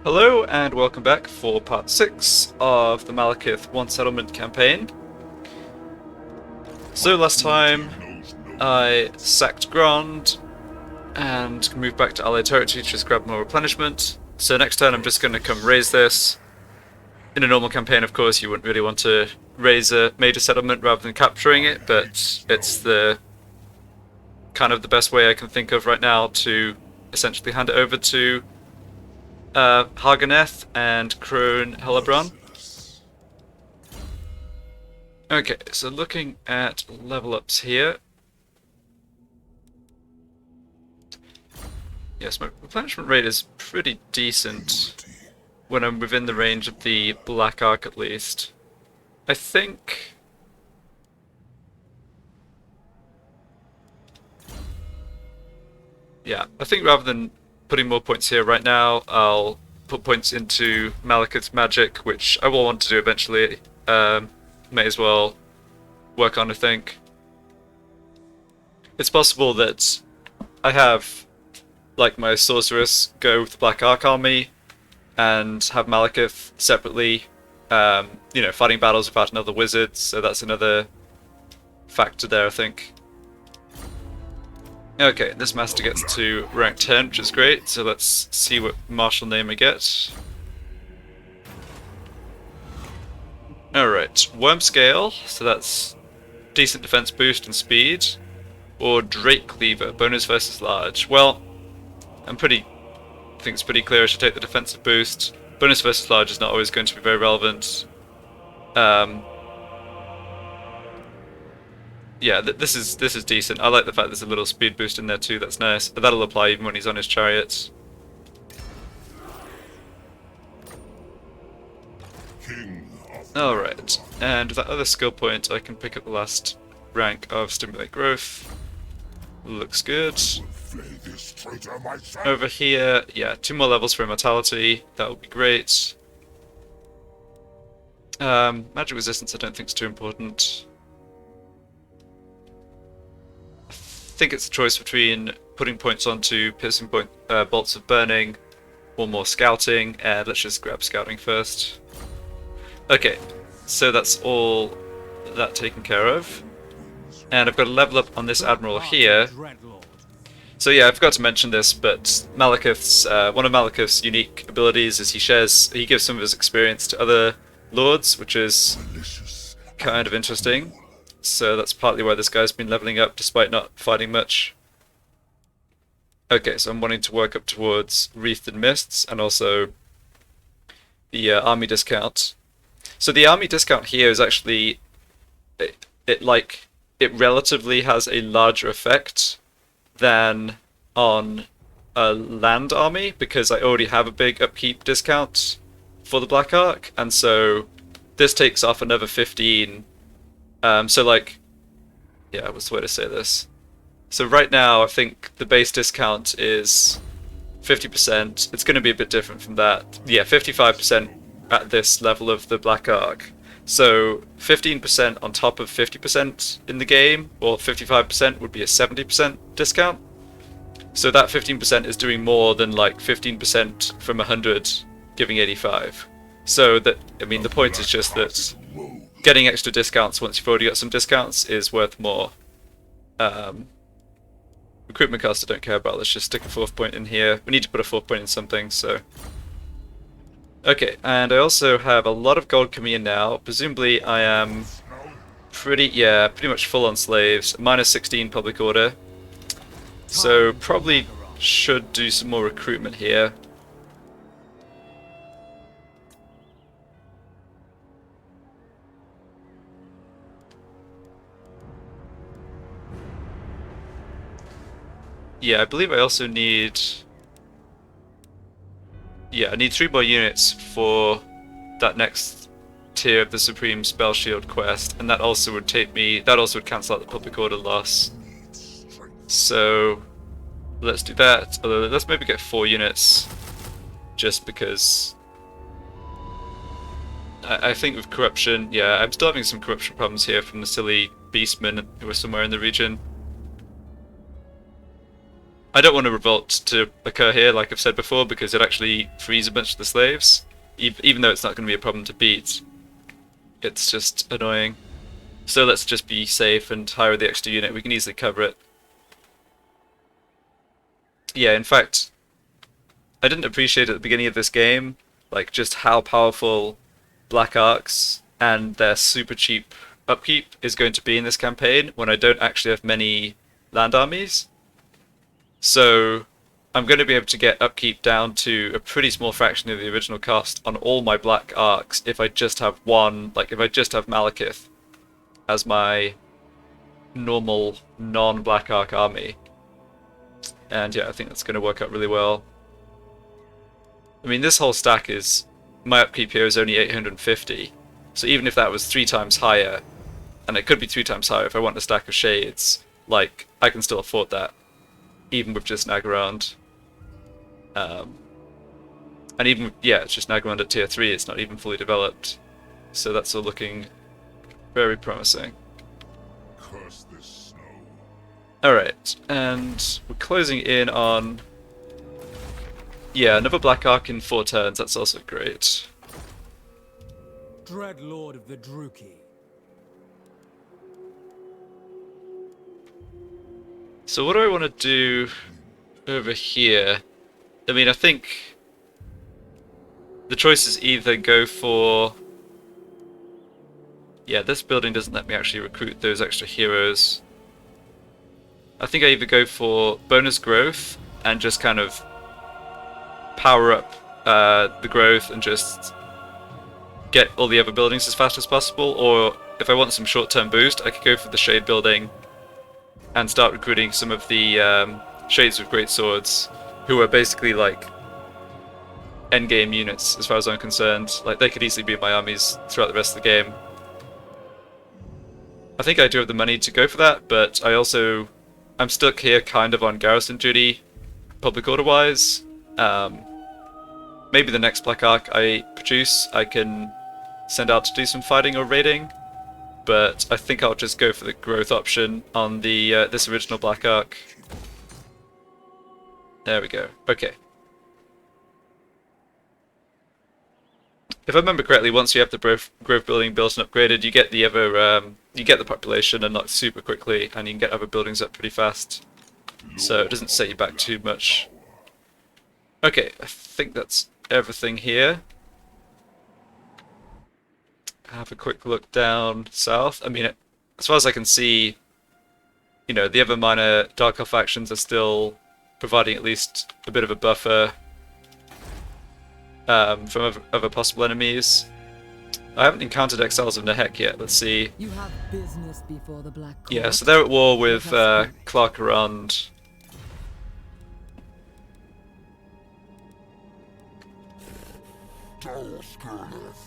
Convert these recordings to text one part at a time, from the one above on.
Hello and welcome back for part 6 of the Malekith One Settlement campaign. So last time I sacked Ghrond and moved back to allied territory to just grab more replenishment. So next turn I'm just going to come raise this. In a normal campaign, of course, you wouldn't really want to raise a major settlement rather than capturing it, but it's the kind of the best way I can think of right now to essentially hand it over to Haganeth and Crone Helebron. Okay, so looking at level ups here. Yes, my replenishment rate is pretty decent when I'm within the range of the Black Ark at least. I think... yeah, I think rather than putting more points here right now, I'll put points into Malekith's magic, which I will want to do eventually. May as well work on, I think. It's possible that I have, like, my sorceress go with the Black Ark army and have Malekith separately, you know, fighting battles without another wizard, so that's another factor there, I think. Okay, this master gets to rank 10, which is great, so let's see what martial name I get. Alright, Worm Scale, so that's decent defense boost and speed. Or Drake Cleaver, bonus versus large. Well, I think it's pretty clear I should take the defensive boost. Bonus versus large is not always going to be very relevant. Yeah, this is decent. I like the fact there's a little speed boost in there too, that's nice. But that'll apply even when he's on his chariot. Alright, and with that other skill point I can pick up the last rank of Stimulate Growth. Looks good. Over here, yeah, 2 more levels for Immortality, that would be great. Magic Resistance I don't think is too important. I think it's a choice between putting points onto Piercing Point, Bolts of Burning, or more Scouting, and let's just grab Scouting first. Okay, so that's all that taken care of. And I've got a level up on this Admiral here. So yeah, I forgot to mention this, but Malekith's, one of Malekith's unique abilities is he gives some of his experience to other lords, which is kind of interesting. So that's partly why this guy's been leveling up despite not fighting much. Okay, so I'm wanting to work up towards Wreathed in Mists and also the army discount. So the army discount here is actually, it relatively has a larger effect than on a land army, because I already have a big upkeep discount for the Black Ark, and so this takes off another 15. So like, yeah, what's the way to say this? So right now I think the base discount is 50%. It's going to be a bit different from that. Yeah, 55% at this level of the Black Ark. So 15% on top of 50% in the game, or 55% would be a 70% discount. So that 15% is doing more than like 15% from 100 giving 85. So that, I mean, the point is just that getting extra discounts once you've already got some discounts is worth more. Recruitment costs I don't care about, let's just stick a 4th point in here. We need to put a 4th point in something, so... Okay, and I also have a lot of gold coming in now. Presumably I am pretty much full on slaves. Minus 16 public order. So probably should do some more recruitment here. Yeah, I believe I also need... yeah, I need 3 more units for that next tier of the Supreme Spell Shield quest, and that also would cancel out the public order loss. So let's do that. Although let's maybe get 4 units, just because I think with corruption, yeah, I'm still having some corruption problems here from the silly beastmen who are somewhere in the region. I don't want a revolt to occur here, like I've said before, because it actually frees a bunch of the slaves. Even though it's not going to be a problem to beat, it's just annoying. So let's just be safe and hire the extra unit. We can easily cover it. Yeah, in fact, I didn't appreciate at the beginning of this game, like, just how powerful Black Arcs and their super cheap upkeep is going to be in this campaign when I don't actually have many land armies. So I'm going to be able to get upkeep down to a pretty small fraction of the original cost on all my Black Arcs if I just have one, like if I just have Malekith as my normal non-Black Arc army. And yeah, I think that's going to work out really well. I mean, this whole stack is, my upkeep here is only 850, so even if that was 3 times higher, and it could be 3 times higher if I want a stack of shades, like, I can still afford that, even with just Ghrond. And even, yeah, it's just Ghrond at tier 3, it's not even fully developed, so that's all looking very promising. Curse this snow. Alright, and we're closing in on... Yeah, another Black Arc in 4 turns, that's also great. Dread Lord of the Druki. So what do I want to do over here? I mean, I think the choice is either go for... Yeah, this building doesn't let me actually recruit those extra heroes. I think I either go for bonus growth and just kind of power up the growth and just get all the other buildings as fast as possible, or if I want some short-term boost, I could go for the shade building and start recruiting some of the shades with great swords, who are basically like endgame units as far as I'm concerned. Like, they could easily be in my armies throughout the rest of the game. I think I do have the money to go for that, but I'm stuck here kind of on garrison duty, public order wise. Maybe the next Black Arc I produce I can send out to do some fighting or raiding, but I think I'll just go for the growth option on the this original Black Arc. There we go. Okay. If I remember correctly, once you have the growth building built and upgraded, you get the other you get the population unlocked super quickly, and you can get other buildings up pretty fast. So it doesn't set you back too much. Okay, I think that's everything here. Have a quick look down south. I mean, as far as I can see, you know, the other minor Dark Elf factions are still providing at least a bit of a buffer from other possible enemies. I haven't encountered Exiles of Nehek yet. Let's see. You have business before the Black Court. Yeah, so they're at war with Ghrond.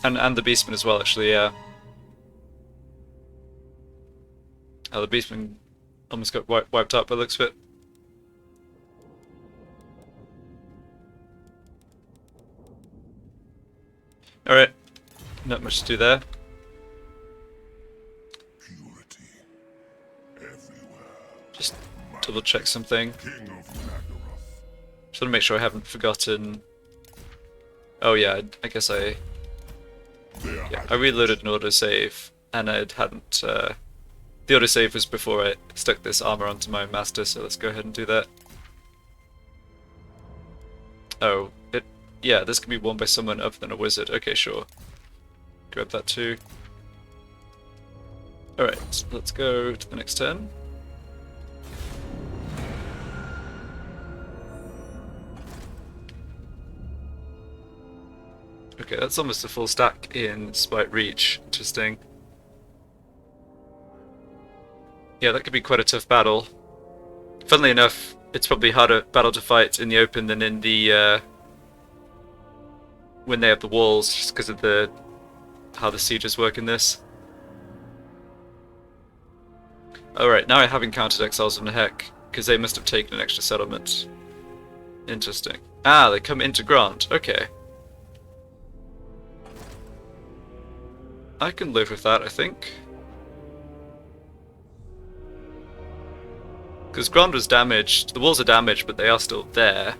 And the Beastmen as well, actually, yeah. Oh, the Beastmen almost got wiped out by the looks of it. Alright, not much to do there. Purity everywhere. Just double check something. King of Naggaroth. Just want to make sure I haven't forgotten. Oh yeah, I guess I reloaded an autosave, and I hadn't. The autosave was before I stuck this armor onto my master, so let's go ahead and do that. Oh, yeah, this can be worn by someone other than a wizard. Okay, sure. Grab that too. Alright, let's go to the next turn. Okay, that's almost a full stack in Spite Reach. Interesting. Yeah, that could be quite a tough battle. Funnily enough, it's probably harder battle to fight in the open than in the when they have the walls, just because of how the sieges work in this. Alright, now I have encountered Exiles of Nehek, because they must have taken an extra settlement. Interesting. Ah, they come into Ghrond. Okay. I can live with that, I think. Because Ghrond was damaged. The walls are damaged, but they are still there.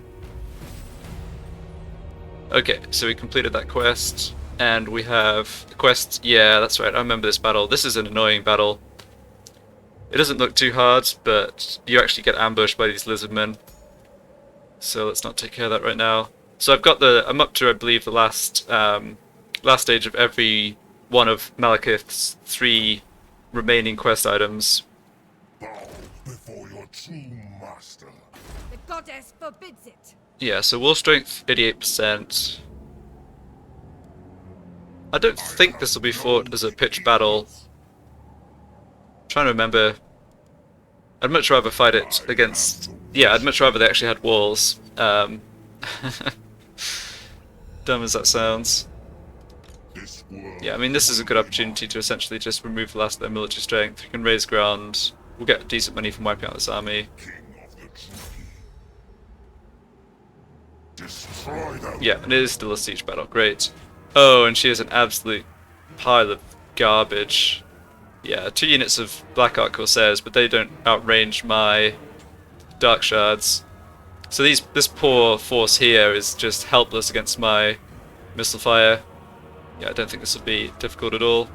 Okay, so we completed that quest. And we have the quest. Yeah, that's right. I remember this battle. This is an annoying battle. It doesn't look too hard, but you actually get ambushed by these lizardmen. So let's not take care of that right now. So I'm up to, I believe, the last stage of every one of Malekith's 3 remaining quest items. Bow before your true master. The goddess forbids it. Yeah, so wall strength 88%. I don't think this will be fought as a pitched battle. I'm trying to remember. I'd much rather fight it against... Yeah, I'd much rather they actually had walls. Dumb as that sounds. Yeah, I mean, this is a good opportunity to essentially just remove the last of their military strength. We can raise Ghrond. We'll get decent money from wiping out this army. Yeah, and it is still a siege battle. Great. Oh, and she is an absolute pile of garbage. Yeah, 2 units of Black Ark Corsairs, but they don't outrange my Dark Shards. So this poor force here is just helpless against my missile fire. Yeah, I don't think this will be difficult at all.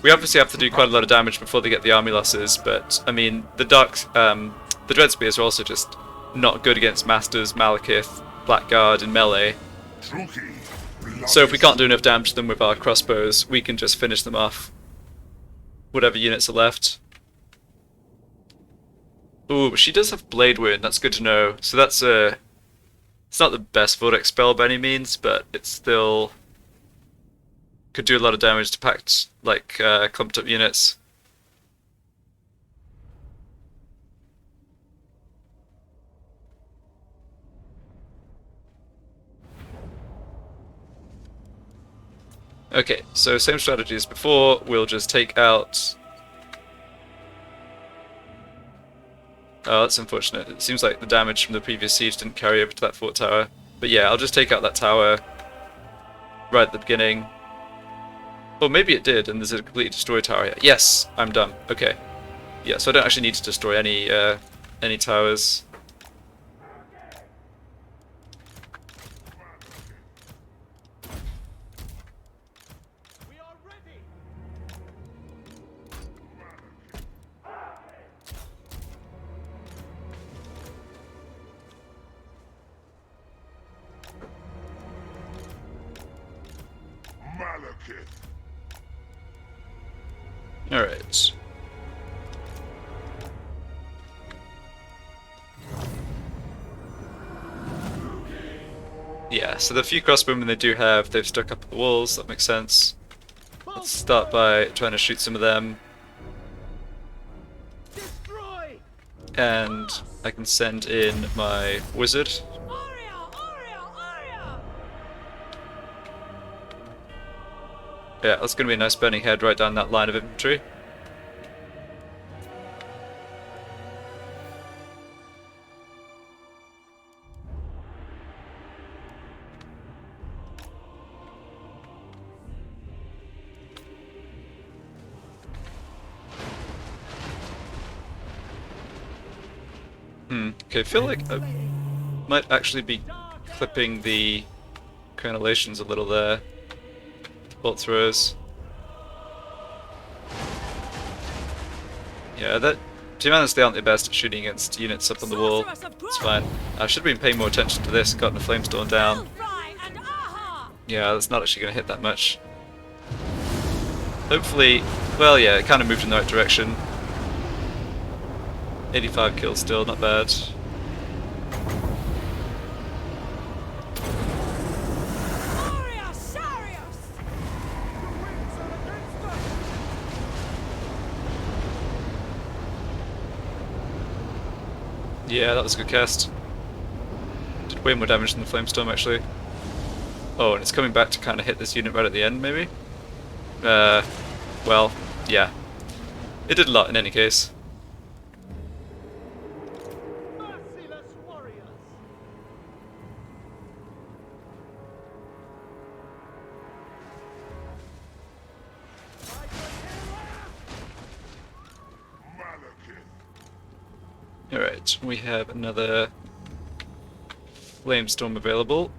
We obviously have to do quite a lot of damage before they get the army losses, but I mean the Dread Spears are also just not good against Masters, Malekith, Blackguard, and melee. So if we can't do enough damage to them with our crossbows, we can just finish them off. Whatever units are left. Ooh, but she does have Blade Wound, that's good to know. So that's it's not the best Vortex spell by any means, but it's still... could do a lot of damage to packed, like, clumped up units. Okay, so same strategy as before, we'll just take out... Oh, that's unfortunate. It seems like the damage from the previous siege didn't carry over to that fort tower. But yeah, I'll just take out that tower right at the beginning. Or maybe it did, and there's a completely destroyed tower here. Yes, I'm done. Okay. Yeah, so I don't actually need to destroy any towers. Malekith. Alright. Yeah, so the few crossbowmen they do have, they've stuck up at the walls, that makes sense. Let's start by trying to shoot some of them. And I can send in my wizard. Yeah, that's going to be a nice burning head right down that line of infantry. Okay, I feel like I might actually be clipping the crenellations a little there. Bolt throwers. Yeah, to be honest, they aren't the best at shooting against units up on the wall. It's fine. I should have been paying more attention to this, gotten a flamestorm down. Yeah, that's not actually going to hit that much. Hopefully, well yeah, it kind of moved in the right direction. 85 kills still, not bad. Yeah, that was a good cast. Did way more damage than the flamestorm actually. Oh, and it's coming back to kind of hit this unit right at the end, maybe? Well, yeah. It did a lot in any case. Alright, we have another Flamestorm available.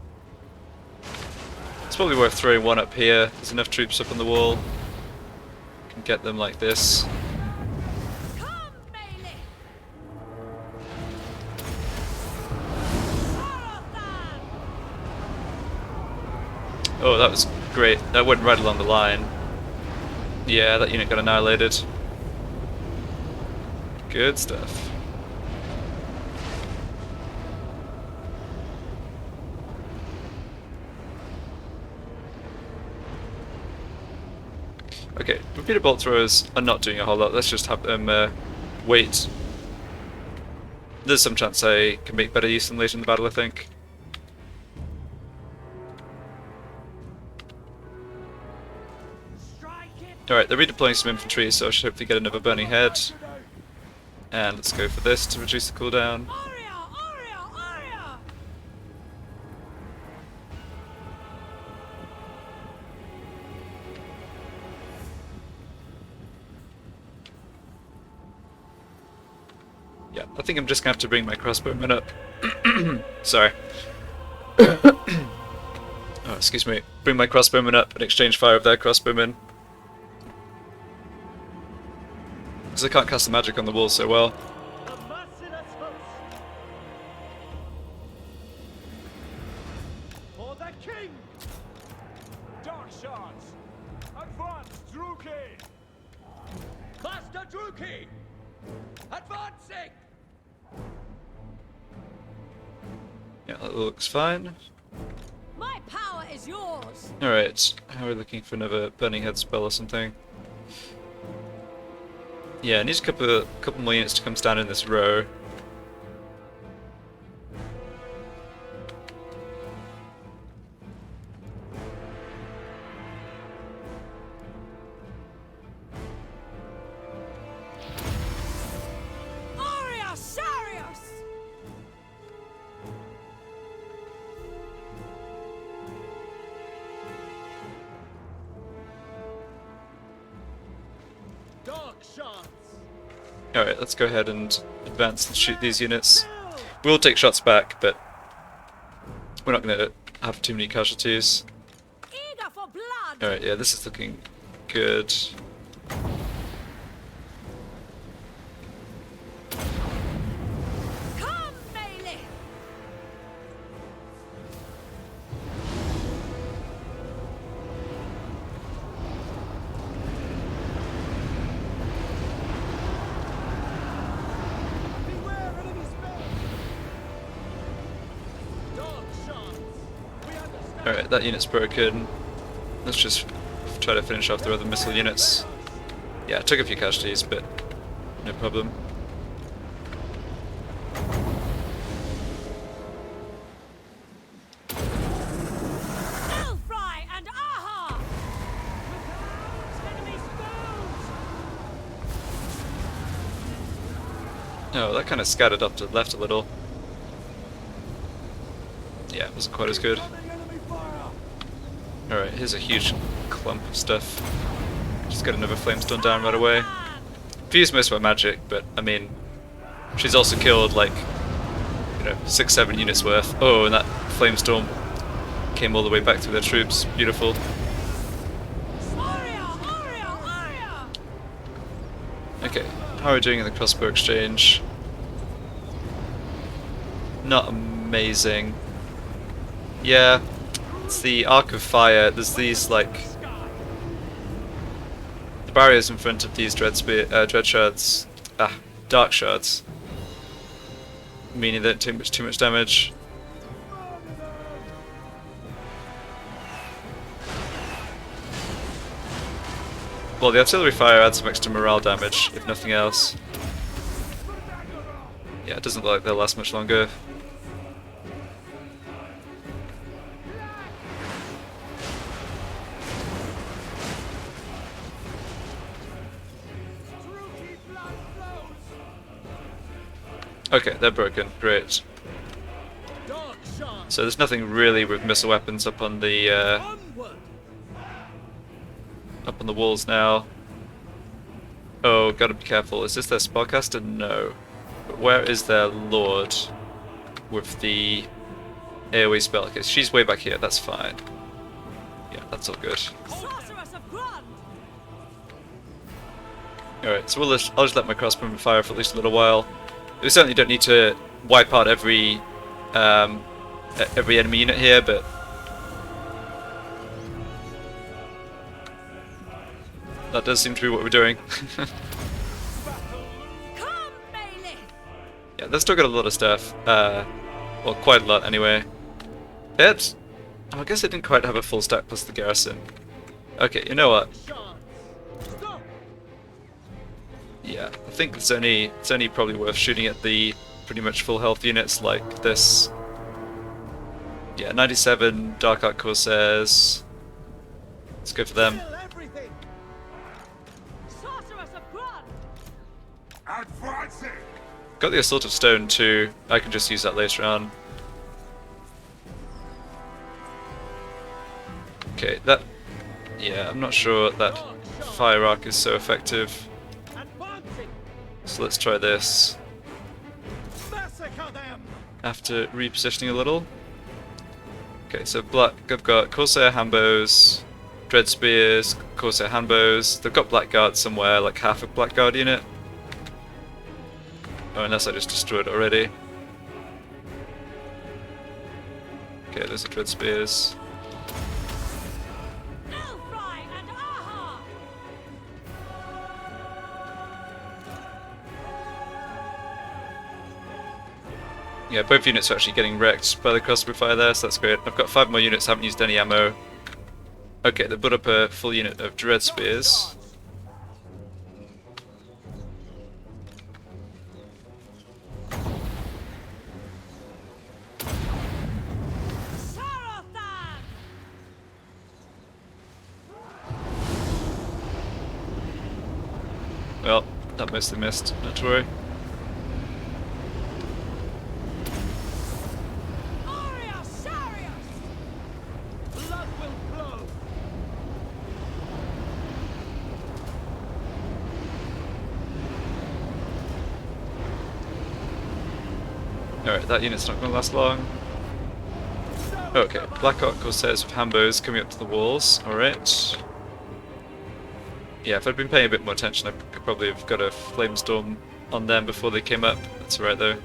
It's probably worth throwing one up here. There's enough troops up on the wall. Can get them like this. Come, Malekith! Oh, that was great. That went right along the line. Yeah, that unit got annihilated. Good stuff. Okay, repeater bolt throwers are not doing a whole lot. Let's just have them wait. There's some chance I can make better use of them later in the battle, I think. Alright, they're redeploying some infantry, so I should hopefully get another burning head. And let's go for this to reduce the cooldown. Aria! Aria! Aria! Yeah, I think I'm just gonna have to bring my crossbowmen up. Sorry. Oh, excuse me. Bring my crossbowmen up and exchange fire with their crossbowmen. Because I can't cast the magic on the wall so well. For the king! Dark shards! Advance, Druki! Cluster Druki! Advancing! Yeah, that looks fine. My power is yours! Alright, how are we looking for another burning head spell or something? Yeah, it needs a couple more units to come stand in this row. Aria Sarius! Dark shards! Alright, let's go ahead and advance and shoot these units. We'll take shots back, but we're not going to have too many casualties. Eager for blood! Alright, yeah, this is looking good. Come, Malekith! Beware enemy spell! Dark shards! We understand! Alright, that unit's broken. Let's just try to finish off their other missile units. Yeah, took a few casualties, but no problem. Elfry and Aha! Enemy spells! Oh, that kind of scattered up to the left a little. Yeah, it wasn't quite as good. Coming enemy fire! Alright, here's a huge clump of stuff. Just get another flamestone down right away. I've used most of my magic, but I mean, she's also killed like, 6-7 units worth. Oh, and that flamestorm came all the way back through their troops. Beautiful. Aria! Aria! Aria! Okay, how are we doing in the crossbow exchange? Not amazing. Yeah, it's the Arc of Fire. There's these like the barriers in front of these dread shards, dark shards, meaning they don't take too much damage. Well, the artillery fire adds some extra morale damage, if nothing else. Yeah, it doesn't look like they'll last much longer. Druki blood flows! Okay, they're broken. Great. Dark shards! So there's nothing really with missile weapons up on the Onward! walls now. Oh, gotta be careful. Is this their spellcaster? No. Oh. where is their lord with the AoE spell? Okay, she's way back here, that's fine. Yeah, that's all good. Sorceress of Ghrond! Alright, so I'll just let my crossbow fire for at least a little while. We certainly don't need to wipe out every enemy unit here, but that does seem to be what we're doing. Come, Malekith! Yeah, they've still got a lot of stuff. Well, quite a lot anyway. It. Oh, I guess I didn't quite have a full stack plus the garrison. Okay, you know what? Stop! Yeah, I think it's only probably worth shooting at the pretty much full health units like this. Yeah, 97 Dark Arc Corsairs. Let's go for them. Kill everything! Sorceress of Ghrond! Advancing! Got the Assault of Stone too. I can just use that later on. Okay, that. Yeah, I'm not sure that Fire Arc is so effective. Advancing! So let's try this. Massacre them! After repositioning a little. Okay, so I've got Corsair Handbows, Dread Spears, Corsair Handbows. They've got Blackguard somewhere, like half a Blackguard unit. Oh, unless I just destroyed it already. Okay, those are Dread Spears. Elfry and Aha! Yeah, both units are actually getting wrecked by the crossbow fire there, so that's great. I've got 5 more units, haven't used any ammo. Okay, they put up a full unit of Dread Spears. Sarothan! Well, that mostly missed, not to worry. Aria Sarius! Blood will flow! Alright, that unit's not going to last long. Okay, Black Arc Corsairs with Hambos coming up to the walls. Alright. Yeah, if I'd been paying a bit more attention, I could probably have got a Flamestorm on them before they came up. That's alright though.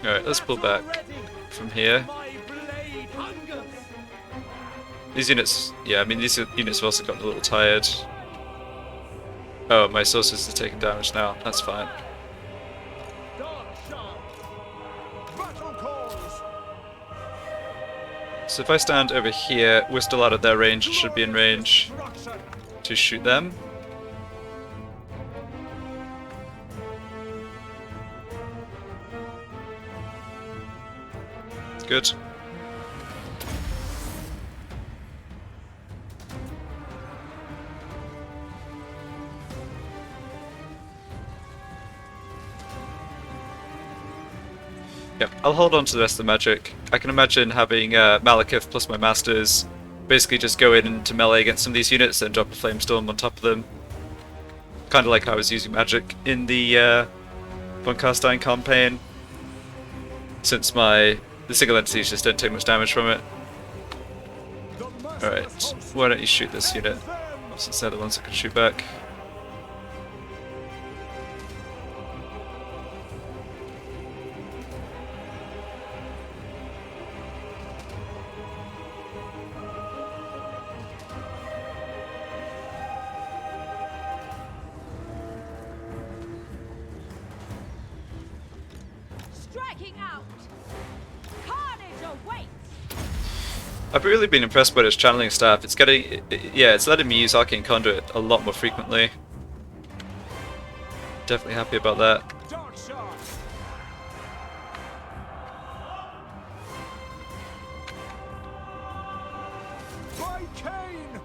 Alright, let's pull back from here. My blade hungers! These units, yeah, I mean these units have also gotten a little tired. Oh, my sorcerers are taking damage now. That's fine. Dark Shard! Battle calls! So if I stand over here, we're still out of their range. It should be in range Destruction! to shoot them. Good. Yep, I'll hold on to the rest of the magic. I can imagine having Malekith plus my masters basically just go in into melee against some of these units and drop a Flamestorm on top of them. Kind of like how I was using magic in the Von Carstein campaign. Since the single entities just don't take much damage from it. Alright, why don't you shoot this unit? Since they're the ones that can shoot back. Striking out! Carnage awaits! I've really been impressed by this channeling staff. It's it's letting me use Arcane Conduit a lot more frequently. Definitely happy about that. Dark Shard! By Cain!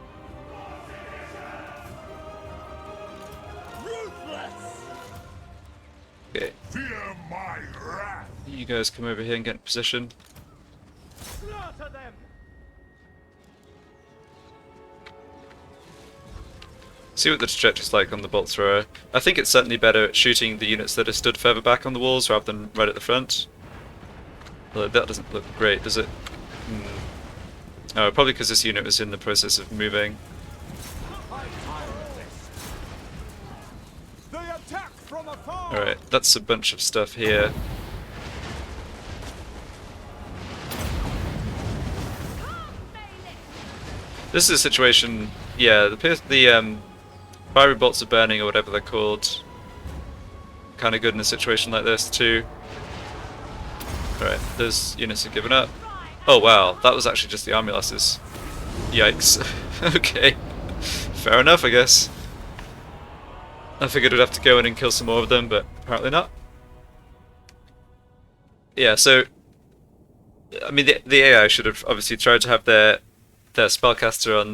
Ruthless! Okay, Fear my wrath! you guys come over here and get in position. Slaughter them! See what the trajectory's like on the bolt thrower. I think it's certainly better at shooting the units that are stood further back on the walls rather than right at the front. Although that doesn't look great, does it? Oh, probably because this unit was in the process of moving. They attack from afar. Alright, that's a bunch of stuff here. This is a situation, yeah, the fiery bolts are burning or whatever they're called. Kind of good in a situation like this too. Alright, those units have given up. Oh wow, that was actually just the army losses. Yikes. Okay. Fair enough, I guess. I figured I'd have to go in and kill some more of them, but apparently not. Yeah, so I mean the AI should have obviously tried to have their spellcaster on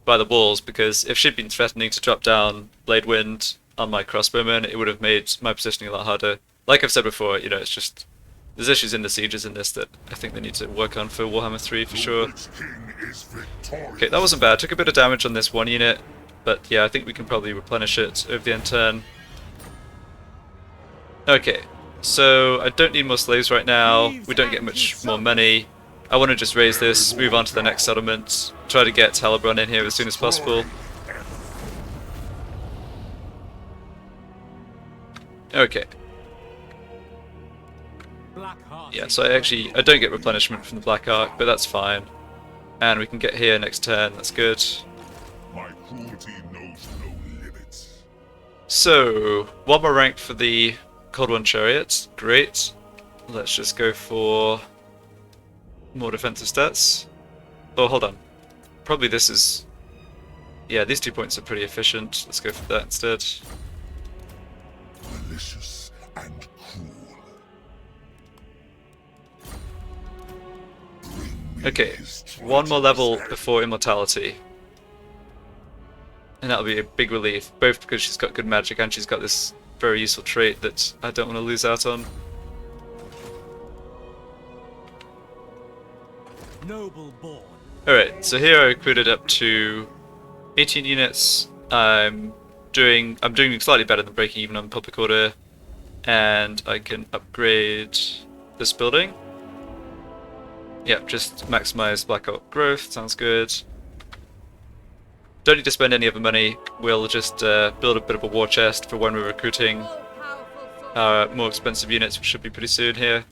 by the walls, because if she'd been threatening to drop down Blade Wind on my crossbowmen, it would have made my positioning a lot harder. Like I've said before, you know, it's just there's issues in the sieges in this that I think they need to work on for Warhammer 3 for sure. Okay, that wasn't bad. Took a bit of damage on this one unit, but yeah, I think we can probably replenish it over the end turn. Okay, so I don't need more slaves right now. We don't get much more money. I want to just raise this, move on to the next settlement, try to get Talabron in here as soon as possible. Okay. Yeah, so I don't get replenishment from the Black Ark, but that's fine. And we can get here next turn, that's good. My cruelty knows no limits. So, one more rank for the Cold One Chariot, great. Let's just go for more defensive stats. Oh, hold on. Probably this is... Yeah, these 2 points are pretty efficient. Let's go for that instead. Malicious and cruel. Bring me Okay, his one more level treasures. before immortality. And that'll be a big relief, both because she's got good magic and she's got this very useful trait that I don't want to lose out on. Noble born. Alright, so here I recruited up to 18 units. I'm doing slightly better than breaking even on public order, and I can upgrade this building. Yep, just maximize Black Oak growth, sounds good. Don't need to spend any other money, we'll just build a bit of a war chest for when we're recruiting more expensive units, which should be pretty soon here.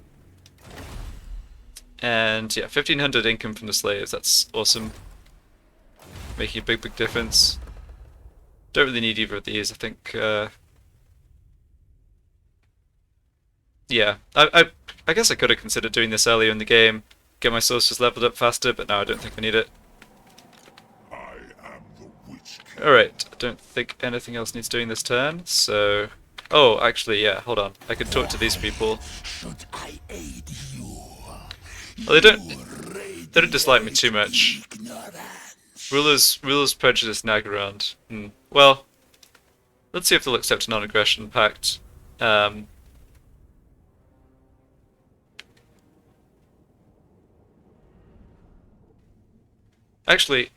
And yeah, 1500 income from the slaves, that's awesome. Making a big difference. Don't really need either of these, I think. Yeah, I guess I could have considered doing this earlier in the game, get my sources leveled up faster, but no, I don't think I need it. I am the Witch King. Alright, I don't think anything else needs doing this turn, so... Oh, actually, yeah, hold on. I can talk to these people. Should I aid you? Well, they don't dislike me too much. Rulers prejudice Ghrond. Well, let's see if they'll accept a non-aggression pact. Actually,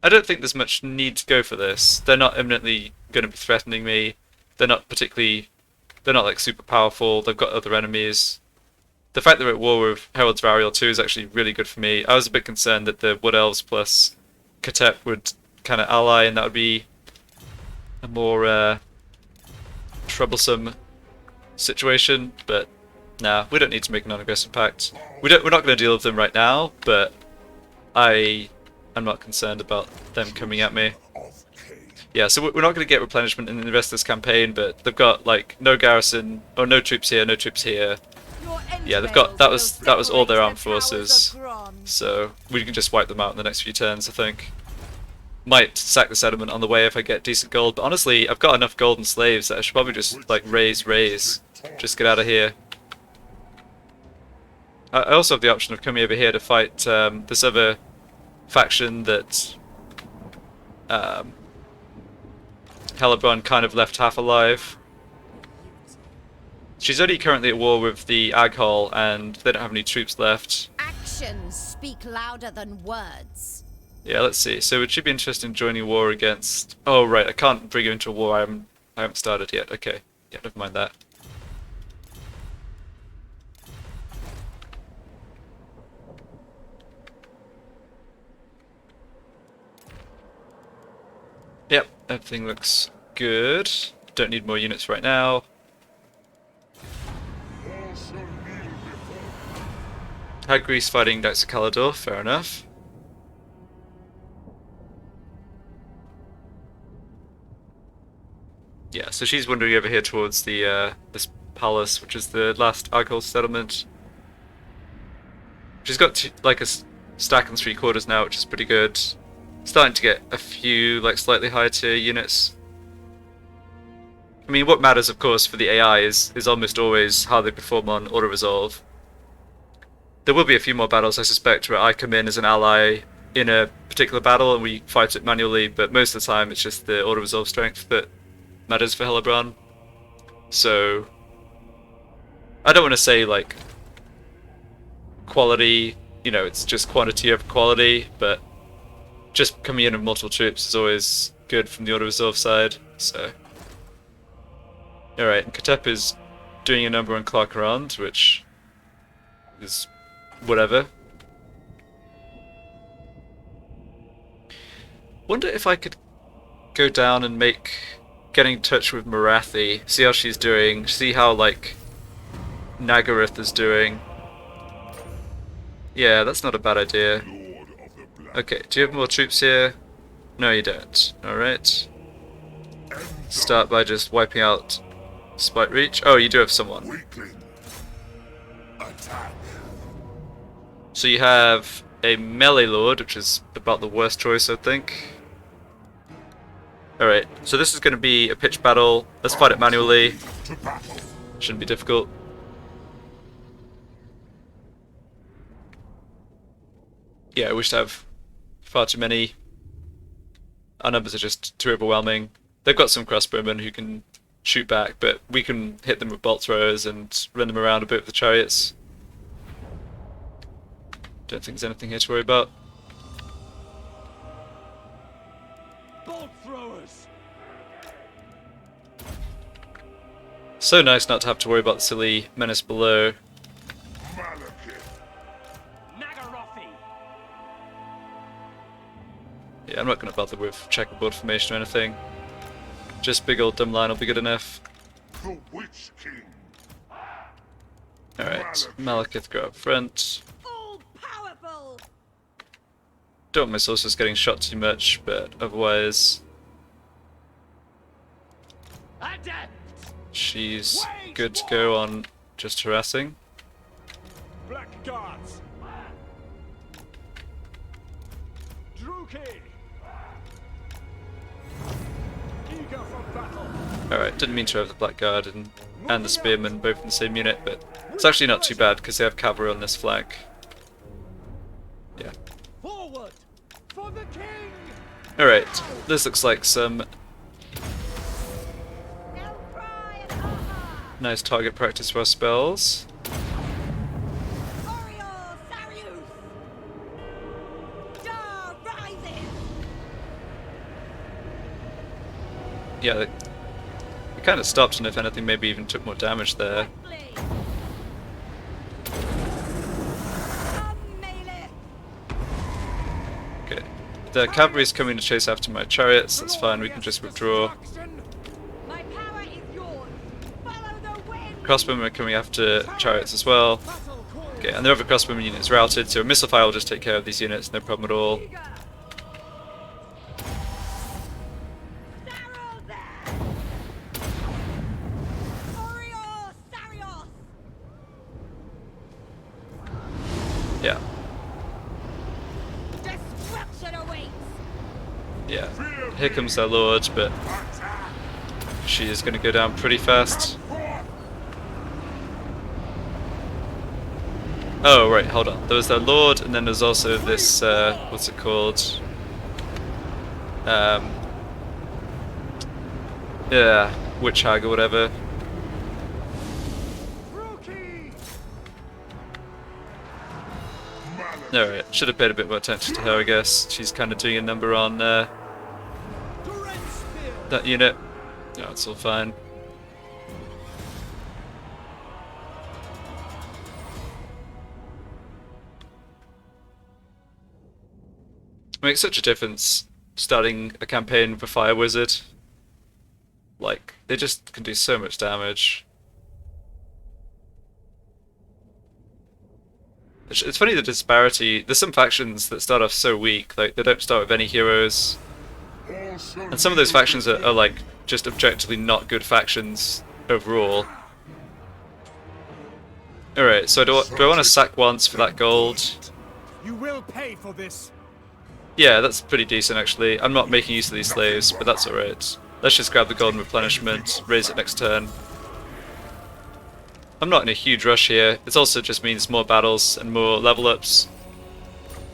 I don't think there's much need to go for this. They're not imminently going to be threatening me. They're not like super powerful. They've got other enemies. The fact that we're at war with Herald's Varial 2 is actually really good for me. I was a bit concerned that the Wood Elves plus Katep would kind of ally, and that would be a more troublesome situation. But nah, we don't need to make a non-aggressive pact. We're not going to deal with them right now, but I'm not concerned about them coming at me. Of Cain. Yeah, so we're not going to get replenishment in the rest of this campaign, but they've got like no garrison, or no troops here, no troops here. Yeah, they've got that was all their armed forces, so we can just wipe them out in the next few turns, I think. Might sack the settlement on the way if I get decent gold, but honestly, I've got enough gold and slaves that I should probably just like raise, just get out of here. I also have the option of coming over here to fight this other faction that Talabron kind of left half alive. She's only currently at war with the Aghol, and they don't have any troops left. Actions speak louder than words. Yeah, let's see. So it should be interesting joining war against... Oh, right, I can't bring you into a war. I haven't started yet. Okay. Yeah, never mind that. Yep, everything looks good. Don't need more units right now. Had Greece fighting Knights of Caledor, fair enough. Yeah, so she's wandering over here towards the this palace, which is the last Argyle settlement. She's got like a stack and 3/4 now, which is pretty good. Starting to get a few like slightly higher tier units. I mean, what matters, of course, for the AI is almost always how they perform on auto-resolve. There will be a few more battles, I suspect, where I come in as an ally in a particular battle and we fight it manually, but most of the time it's just the auto-resolve strength that matters for Hellebron. So I don't want to say like quality, you know, it's just quantity over quality, but just coming in with multiple troops is always good from the auto-resolve side. So alright, and Katep is doing a number on Ghrond, which is whatever. Wonder if I could go down and get in touch with Marathi, see how she's doing, see how like Nagaroth is doing. Yeah, that's not a bad idea. Okay, do you have more troops here? No, you don't. Alright. Start by just wiping out Spite Reach. Oh, you do have someone. Weakling. Attack. So you have a melee lord, which is about the worst choice, I think. Alright, so this is going to be a pitch battle. Let's fight it manually. To battle. Shouldn't be difficult. Yeah, I wish to have far too many. Our numbers are just too overwhelming. They've got some crossbowmen who can shoot back, but we can hit them with bolt throwers and run them around a bit with the chariots. Don't think there's anything here to worry about. Bolt throwers. So nice not to have to worry about the silly menace below. Malekith. Nagarothi. Yeah, I'm not going to bother with checkerboard formation or anything. Just big old dumb line will be good enough. The Witch King. Alright, Malekith go up front. All powerful. Don't want my sources getting shot too much, but otherwise Adept. she's good to go on just harassing. Black Guards. Druki. Eager for battle. Alright, didn't mean to have the Blackguard and the Spearman both in the same unit, but it's actually not too bad because they have cavalry on this flank. Yeah. Forward for the king. Alright, this looks like some Now cry and aha. nice target practice for our spells. Oriole Sarius. Dar rises. Yeah, they kind of stopped, and if anything, maybe even took more damage there. Quickly. Malekith. Okay. The cavalry's coming to chase after my chariots, that's fine, we can just withdraw. My power is yours. Follow the wind. Crossbowmen are coming after chariots as well. Okay, and the other crossbowman unit is routed, so a missile fire will just take care of these units, no problem at all. Eager. Sarrow there. Oriole Sarios. Yeah, Destruction awaits. yeah. Here comes their lord, but she is going to go down pretty fast. Oh, right, hold on. There was their lord, and then there's also this, what's it called? Yeah, Witch Hag or whatever. Druki. Malekith. Alright, should have paid a bit more attention to her, I guess. She's kind of doing a number on that unit. No, it's all fine. It makes such a difference starting a campaign with a fire wizard. Like, they just can do so much damage. It's funny the disparity. There's some factions that start off so weak, like they don't start with any heroes. And some of those factions are like just objectively not good factions overall. Alright, so do I want to sack once for that gold? You will pay for this. Yeah, that's pretty decent actually. I'm not making use of these slaves, but that's alright. Let's just grab the golden replenishment, raise it next turn. I'm not in a huge rush here. It also just means more battles and more level ups.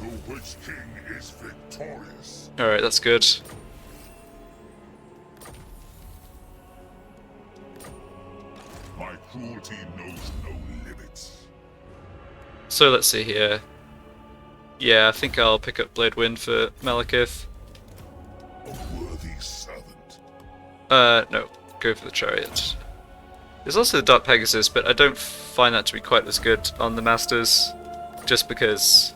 The Witch King is victorious. Alright, that's good. My cruelty knows no limits. So let's see here. Yeah, I think I'll pick up Blade Wind for Malekith. A worthy servant. No. Go for the Chariot. There's also the Dark Pegasus, but I don't find that to be quite as good on the Masters. Just because...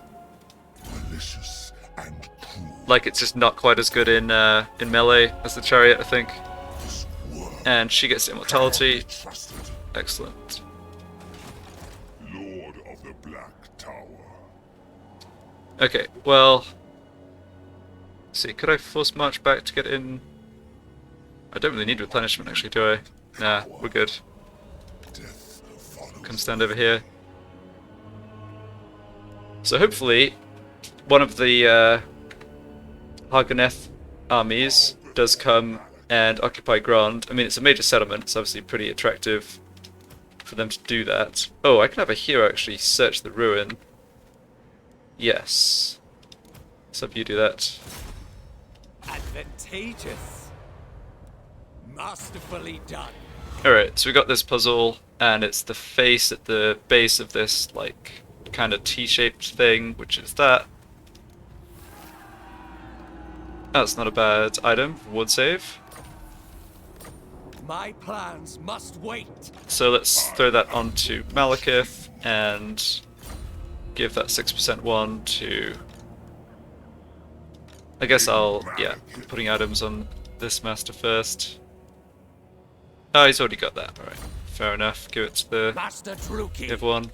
Malicious and cruel. like, it's just not quite as good in melee as the Chariot, I think. This world And she gets immortality. cannot be trusted. Excellent. Lord of the Black Tower. Okay, well... let's see, could I force march back to get in? I don't really need replenishment actually, do I? Nah, we're good. Death follows. Come stand over here. So hopefully, one of the Hargoneth armies does come and occupy Ghrond. I mean, it's a major settlement, it's obviously pretty attractive for them to do that. Oh, I can have a hero actually search the ruin. Yes. Let's have you do that. Advantageous. Masterfully done. Alright, so we got this puzzle, and it's the face at the base of this, like, kind of T-shaped thing, which is that. That's not a bad item. Ward save. My plans must wait. So let's throw that onto Malekith and give that 6% one to... I guess I'll, yeah, putting items on this master first. Oh, he's already got that. Alright, fair enough. Give it to the Master Druki. other one.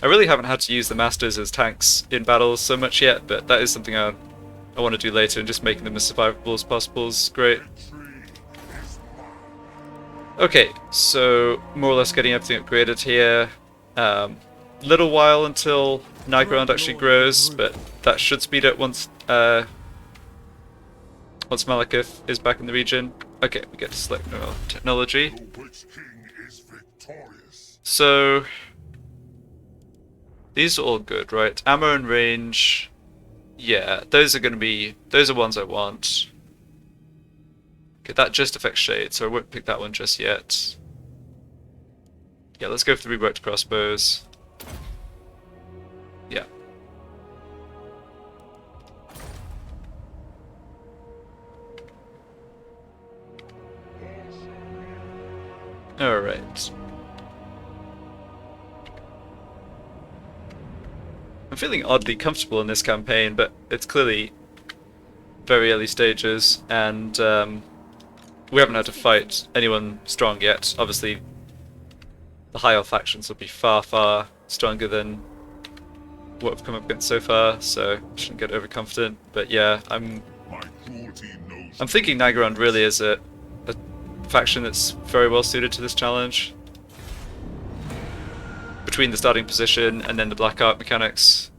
I really haven't had to use the masters as tanks in battles so much yet, but that is something I want to do later, and just making them as survivable as possible is great. Okay, so more or less getting everything upgraded here. Little while until Ghrond actually grows, but that should speed up once Malekith is back in the region. Okay, we get to select no technology. The Witch King is victorious. So these are all good, right? Ammo and range. Yeah, those are ones I want. Okay, that just affects shade, so I won't pick that one just yet. Yeah, let's go for the reworked crossbows. Yeah. Alright. I'm feeling oddly comfortable in this campaign, but it's clearly very early stages, and we haven't had to fight anyone strong yet. Obviously, the high elf factions will be far, far stronger than what we've come up against so far, so I shouldn't get overconfident. But yeah, I'm My cruelty knows thinking Ghrond really is a faction that's very well suited to this challenge. Between the starting position and then the black art mechanics.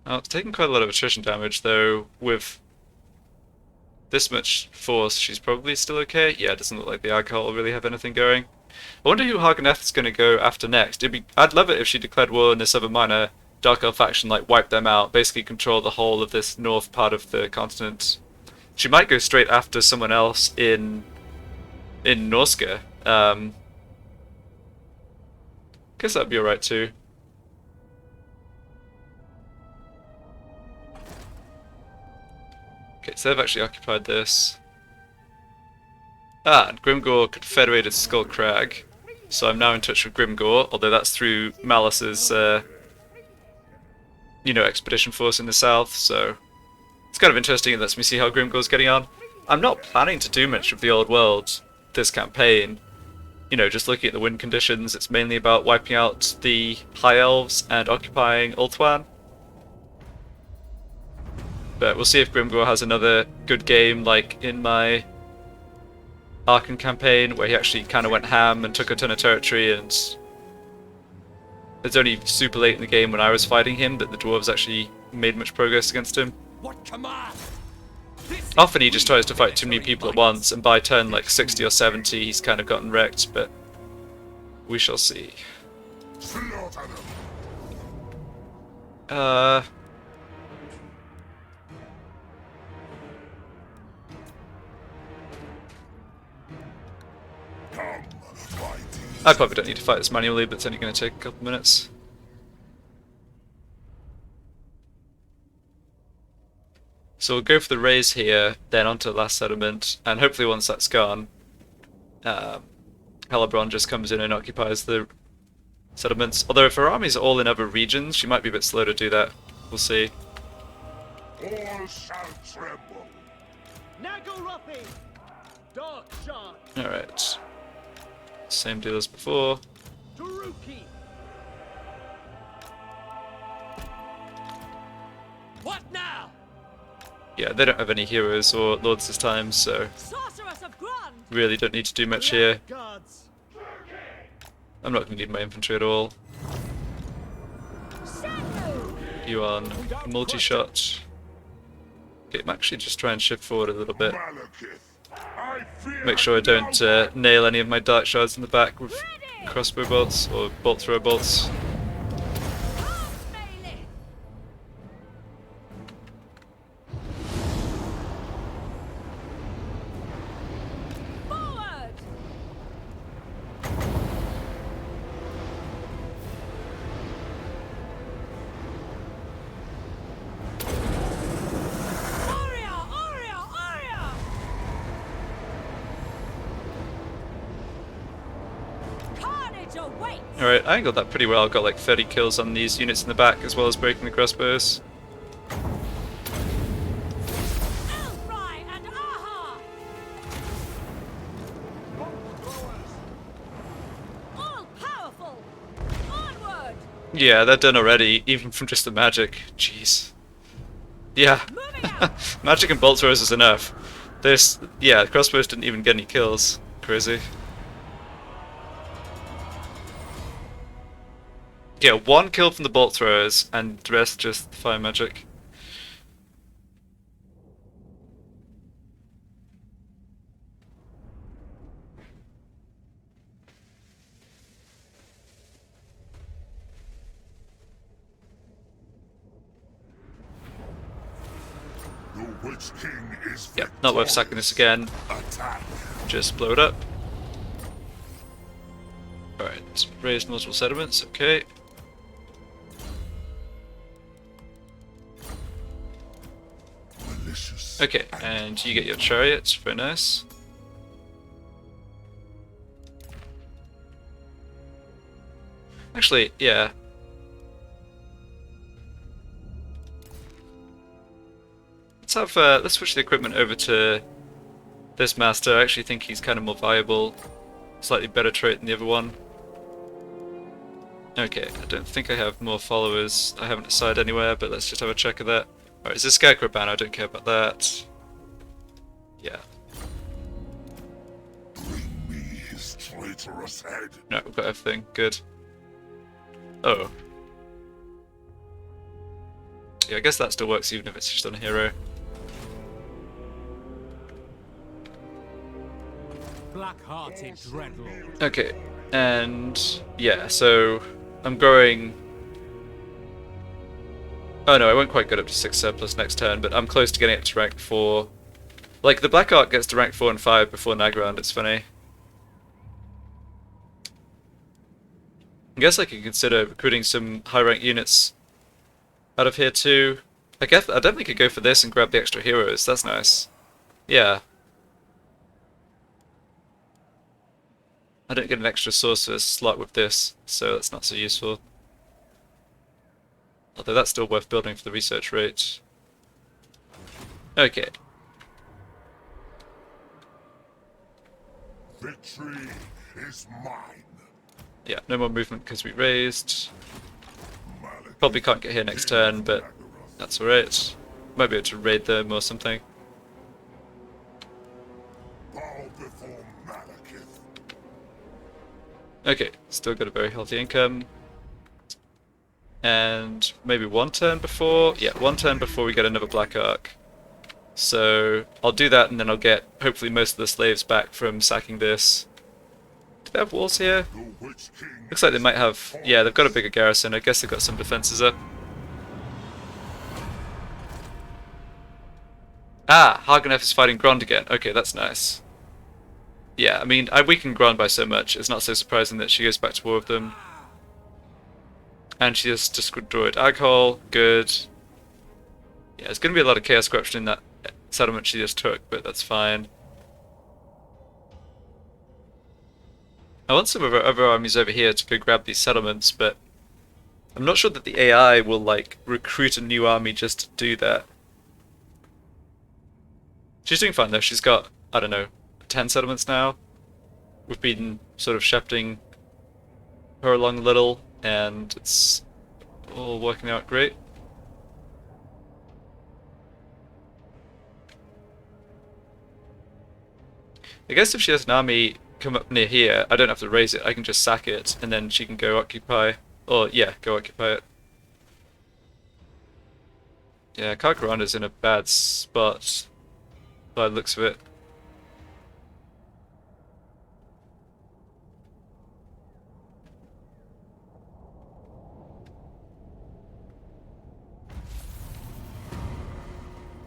Oh, it's taking quite a lot of attrition damage though. With this much force, she's probably still okay. Yeah, it doesn't look like the alcohol will really have anything going. I wonder who Hargoneth's going to go after next. I'd love it if she declared war on this other minor Dark Elf faction, like wipe them out, basically control the whole of this north part of the continent. She might go straight after someone else in Norska. Guess that'd be alright too. Okay, so they've actually occupied this. Ah, and Grimgor confederated Skull Crag. So I'm now in touch with Grimgor, although that's through Malice's, expedition force in the south, so it's kind of interesting. It lets me see how Grimgor's getting on. I'm not planning to do much of the old world this campaign. Just looking at the win conditions, it's mainly about wiping out the High Elves and occupying Ulthuan. But we'll see if Grimgor has another good game like in my Arkan campaign, where he actually kind of went ham and took a ton of territory, and it's only super late in the game when I was fighting him that the dwarves actually made much progress against him. What command? Often he just tries to fight too many people at once, and by turn like 60 or 70 he's kind of gotten wrecked, but we shall see. Slaughter them. Come, mighty. I probably don't need to fight this manually, but it's only going to take a couple minutes. So we'll go for the raise here, then onto the last settlement, and hopefully once that's gone, Hellebrand just comes in and occupies the settlements. Although if her armies are all in other regions, she might be a bit slow to do that. We'll see. All shall tremble. Nagarupping! Dark shot! Alright. Same deal as before. Taruki! What now? Yeah, they don't have any heroes or lords this time, so Sorceress of Ghrond! really don't need to do much here. Gods! I'm not going to need my infantry at all. Shadow! You on multi-shot. Okay, I'm actually just try and shift forward a little bit. Malekith, I fear Make sure I don't no nail any of my dark shards in the back with crossbow bolts or bolt thrower bolts. Melee! Forward! Aria! Aria! Aria! Carnage awaits! Alright, I angled that pretty well. Got like 30 kills on these units in the back as well as breaking the crossbows. Elfry and Aha! All powerful! Onward! Yeah, they're done already, even from just the magic. Jeez. Yeah, Moving out! magic and bolt throwers is enough. This, yeah, crossbows didn't even get any kills. Crazy. Yeah, one kill from the bolt throwers, and the rest just fire magic. The Witch King is Yep, not worth sacking this again. Attack. Just blow it up. Alright, raise multiple settlements, okay. Malicious. Okay, and you get your chariots, very nice. Actually, yeah. Let's switch the equipment over to this master. I actually think he's kind of more viable. Slightly better trait than the other one. Okay, I don't think I have more followers. I haven't decided anywhere, but let's just have a check of that. Alright, is this Scarecrow banner? I don't care about that. Yeah. Bring me his traitorous head. No, we've got everything. Good. Oh. Yeah, I guess that still works even if it's just on a hero. Black-hearted dreadlord. Okay, and yeah, so I'm growing. Oh no, I won't quite get up to 6 surplus next turn, but I'm close to getting it to rank 4 Like, the Black Ark gets to rank 4 and 5 before Nagrand, it's funny. I guess I could consider recruiting some high rank units out of here too. I definitely could go for this and grab the extra heroes, that's nice. Yeah. I don't get an extra sorcerer slot with this, so that's not so useful. Although that's still worth building for the research rate. Okay. Victory is mine. Yeah, no more movement because we raised. Malekith Probably can't get here next turn, but that's alright. Might be able to raid them or something. bow before Malekith. Okay, still got a very healthy income. And maybe one turn before? Yeah, one turn before we get another Black Ark. So I'll do that and then I'll get hopefully most of the slaves back from sacking this. Do they have walls here? The Witch King Looks like they might have. Yeah, they've got a bigger garrison. I guess they've got some defenses up. Ah, Hagenef is fighting Ghrond again. Okay, that's nice. Yeah, I mean, I weakened Ghrond by so much, it's not so surprising that she goes back to war with them. And she has destroyed Aghol, good. Yeah, there's going to be a lot of chaos corruption in that settlement she just took, but that's fine. I want some of our other armies over here to go grab these settlements, but I'm not sure that the AI will, like, recruit a new army just to do that. She's doing fine though, she's got, I don't know, 10 settlements now. We've been sort of shepherding her along a little, and it's all working out great. I guess if she has an army come up near here, I don't have to raise it, I can just sack it, and then she can go occupy, or yeah, go occupy it. Yeah, Ghrond is in a bad spot, by the looks of it.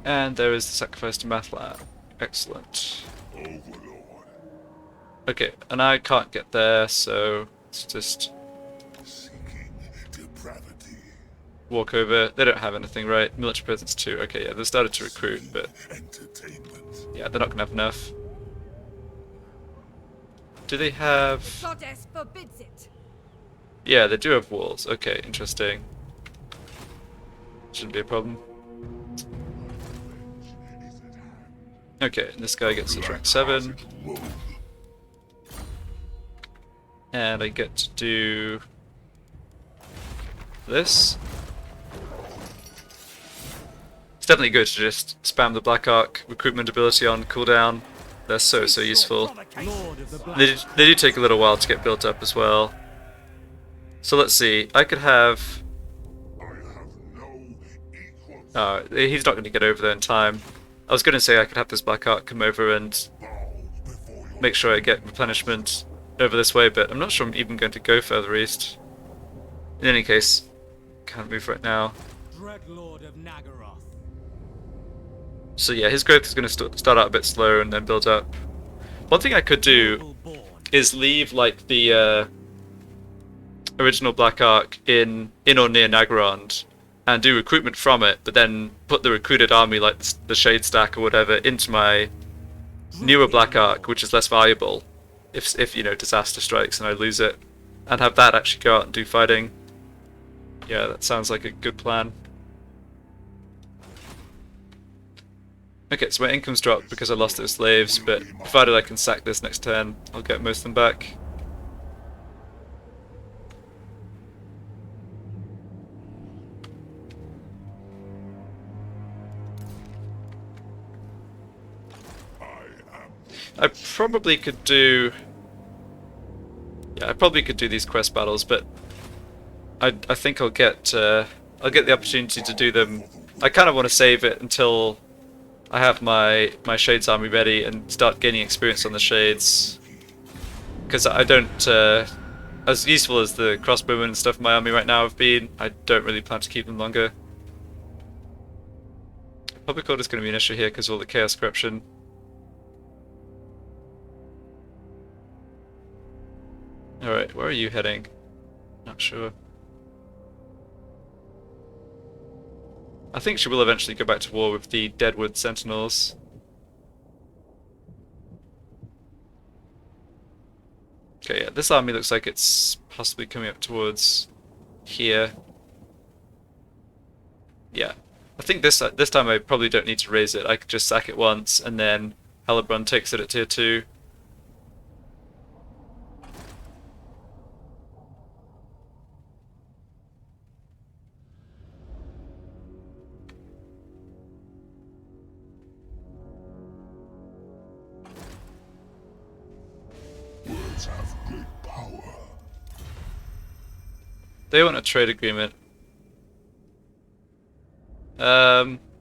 And there is the sacrifice to Mathlan. Excellent. Overlord. Okay, and I can't get there, so it's just Seeking depravity. walk over. They don't have anything, right? Military presence too. Okay, yeah, they started to recruit, but Entertainment. yeah, they're not gonna have enough. Do they have... Goddess forbids it. Yeah, they do have walls. Okay, interesting. Shouldn't be a problem. Okay, and this guy gets to rank 7. And I get to do this. It's definitely good to just spam the Black Ark recruitment ability on cooldown. They're so useful. Lord of the Black They do take a little while to get built up as well. So let's see, I could have... I have no equal. he's not going to get over there in time. I was going to say I could have this Black Ark come over and Bow before your make sure I get replenishment over this way, but I'm not sure I'm even going to go further east. In any case, can't move right now. Dreadlord of Nagaroth. So yeah, his growth is going to start out a bit slow and then build up. One thing I could do Born. is leave like the original Black Ark in or near Nagrand and do recruitment from it, but then put the recruited army like the Shade Stack or whatever into my newer Black Ark, which is less valuable if you know, disaster strikes and I lose it, and have that actually go out and do fighting. Yeah, that sounds like a good plan. Okay, so my income's dropped because I lost those slaves, but provided I can sack this next turn, I'll get most of them back. I probably could do... Yeah, I probably could do these quest battles, but I think I'll get the opportunity to do them. I kind of want to save it until I have my Shades army ready and start gaining experience on the Shades. Because I don't... as useful as the crossbowmen and stuff in my army right now have been, I don't really plan to keep them longer. Public order is going to be an issue here because of all the chaos corruption. Alright, where are you heading? Not sure. I think she will eventually go back to war with the Deadwood Sentinels. Okay, yeah, this army looks like it's possibly coming up towards here. Yeah. I think this time I probably don't need to raise it. I could just sack it once, and then Hellebron takes it at tier 2. Words have great power. They want a trade agreement.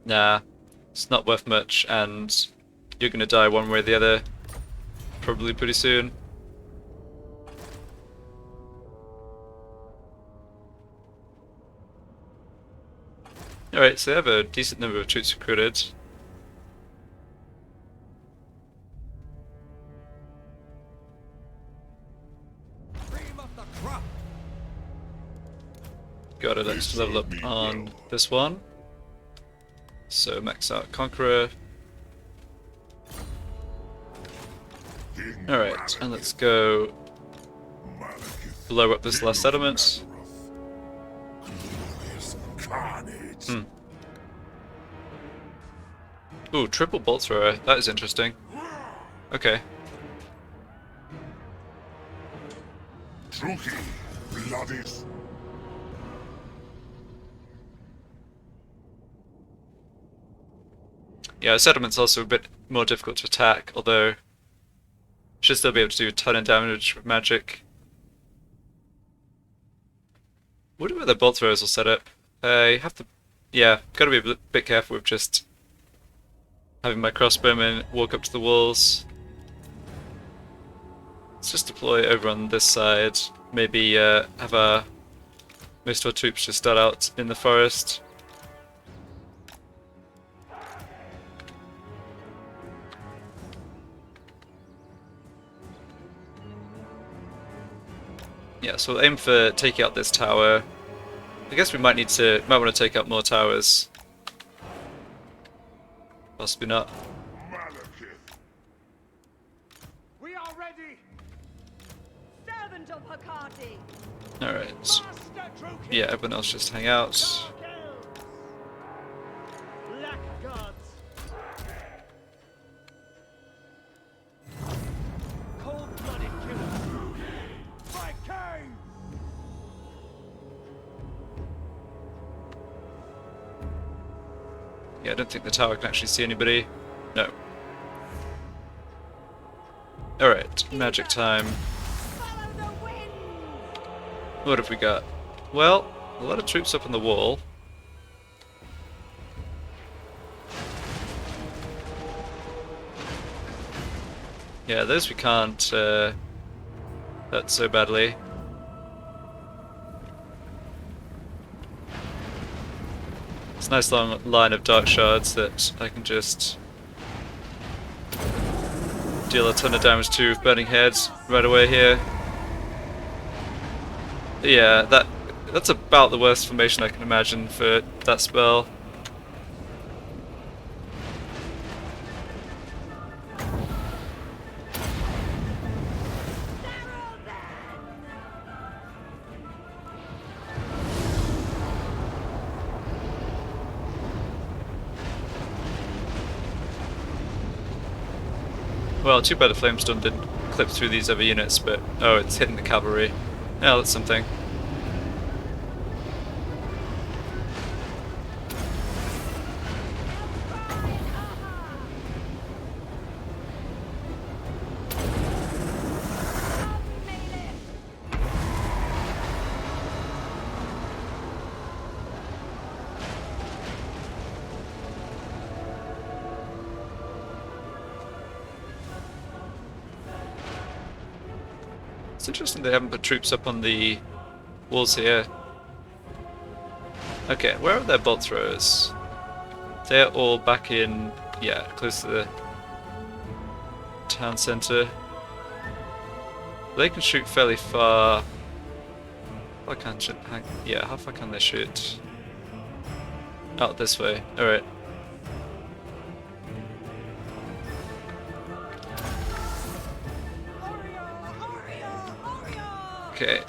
Nah. It's not worth much, and you're gonna die one way or the other. Probably pretty soon. Alright, so they have a decent number of troops recruited. Got it, let's level up on this one. So max out Conqueror. Alright, and let's go Malekith, blow up this last settlement. glorious carnage. Ooh, triple bolt thrower. That is interesting. Okay. Truki, bloody. Yeah, settlement's also a bit more difficult to attack, although should still be able to do a ton of damage with magic. Wonder where the bolt throwers will set up. I have to, yeah, gotta be a bit careful with just having my crossbowmen walk up to the walls. Let's just deploy over on this side. Maybe have most of our troops just start out in the forest. Yeah, so we'll aim for taking out this tower. I guess we might want to take out more towers. Possibly not. Malekith, We are ready! Servant of Hecate! Alright. Master Truki! Yeah, everyone else just hang out. Dark elves! Black gods! Cold-blooded killers! By Cain! Yeah, I don't think the tower can actually see anybody. No. Alright, magic time. Follow the wind! What have we got? Well, a lot of troops up on the wall. Yeah, those we can't hurt so badly. It's a nice long line of dark shards that I can just deal a ton of damage to with burning heads right away here. Yeah, that's about the worst formation I can imagine for that spell. Well, too bad the flamestone didn't clip through these other units, but oh, it's hitting the cavalry. Yeah, that's something. It's interesting they haven't put troops up on the walls here. Okay, where are their bolt throwers? They're all back in, yeah, close to the town centre. They can shoot fairly far. I can't shoot. Yeah, how far can they shoot? Out this way. Alright. Okay.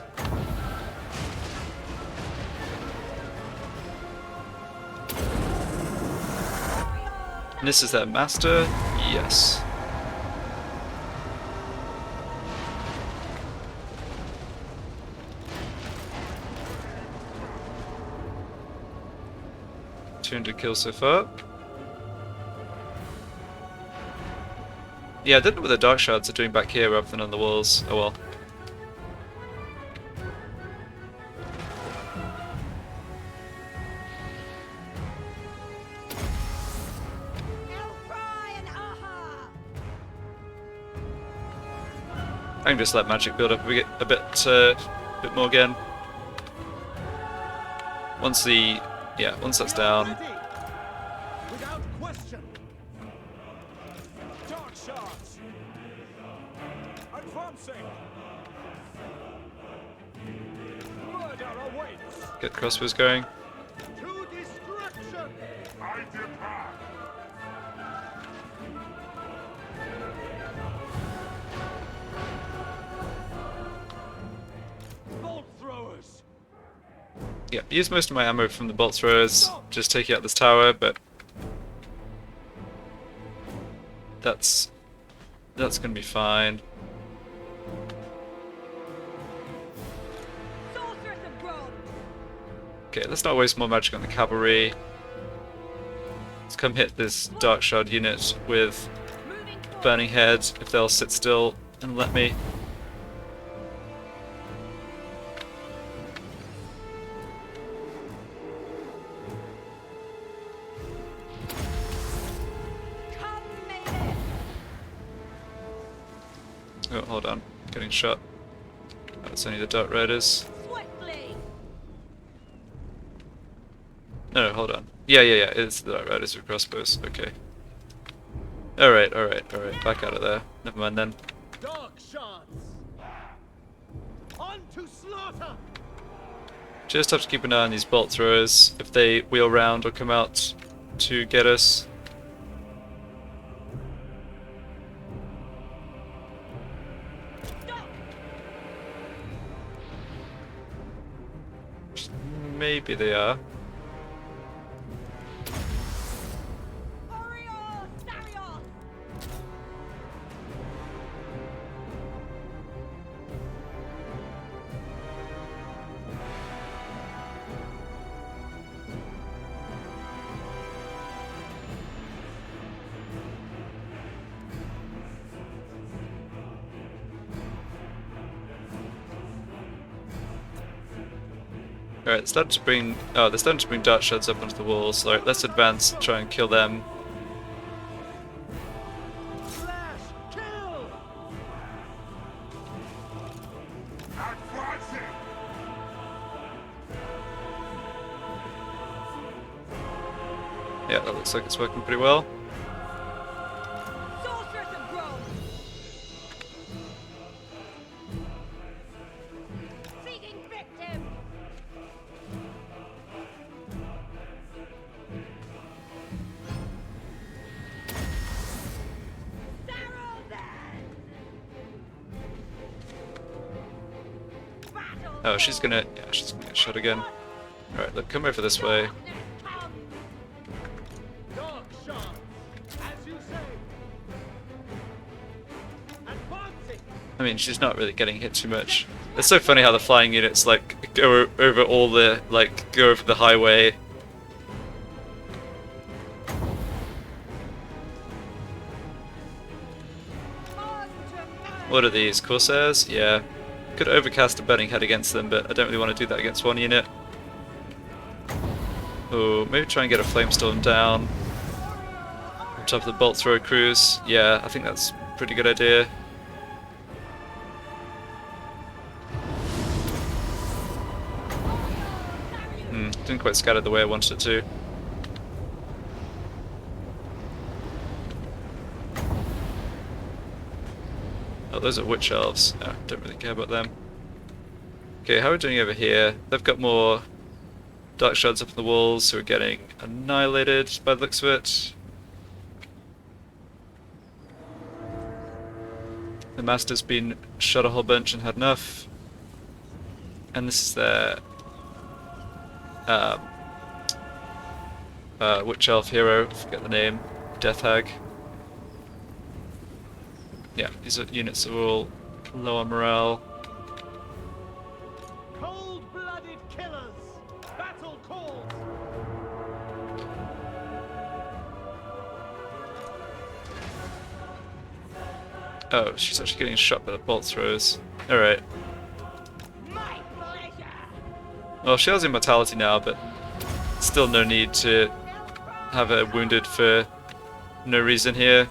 And this is their master? Yes. $200 kills so far. Yeah, I don't know what the Dark Shards are doing back here rather than on the walls. Oh well. I can just let magic build up a bit more again. Once that's down. Without question. Dark shards. Advancing. Murder awaits. Get crossbows going. To destruction. I depart. Bolt throwers. Yeah, use most of my ammo from the bolt throwers, just taking out this tower, but that's gonna be fine. Sorceress of Ghrond. Okay, let's not waste more magic on the cavalry. Let's come hit this Dark Shard unit with Moving forward. Burning Head, if they'll sit still and let me. Come, maiden. Oh, hold on. Getting shot. Oh, it's only the Dark Riders. Swiftly. No, hold on. Yeah, it's the Dark Riders with crossbows. Okay. Alright. Back out of there. Never mind then. Dark shards. On to slaughter. Just have to keep an eye on these bolt throwers. If they wheel round or come out to get us. Stop. Maybe they are. Orion, Sarion. Alright, they're starting to bring Dark Shards up onto the walls. Alright, let's advance and try and kill them. Slash. Kill. Advancing. Yeah, that looks like it's working pretty well. Sorceress of Ghrond. Seeking victim. Sarrow then. Battle. Oh, she's gonna get shot again. Alright, look, come over this way. Come. Dark shards. As you say. Advancing. I mean, she's not really getting hit too much. It's so funny how the flying units, like, go over go over the highway. On to man. What are these, Corsairs? Yeah. Could overcast a Burning Head against them, but I don't really want to do that against one unit. Oh, maybe try and get a Flamestorm down. On top of the Bolt Thrower crews. Yeah, I think that's a pretty good idea. Didn't quite scatter the way I wanted it to. Oh, those are witch elves. Oh, don't really care about them. Okay, how are we doing over here? They've got more dark shards up in the walls, who are getting annihilated by the looks of it. The Master's been shot a whole bunch and had enough. And this is their witch elf hero, forget the name, Death Hag. Yeah, these units are all low on morale. Cold-blooded killers! Battle calls! Oh, she's actually getting shot by the bolt throws. Alright. My pleasure! Well, she has immortality now, but still no need to have her wounded for no reason here.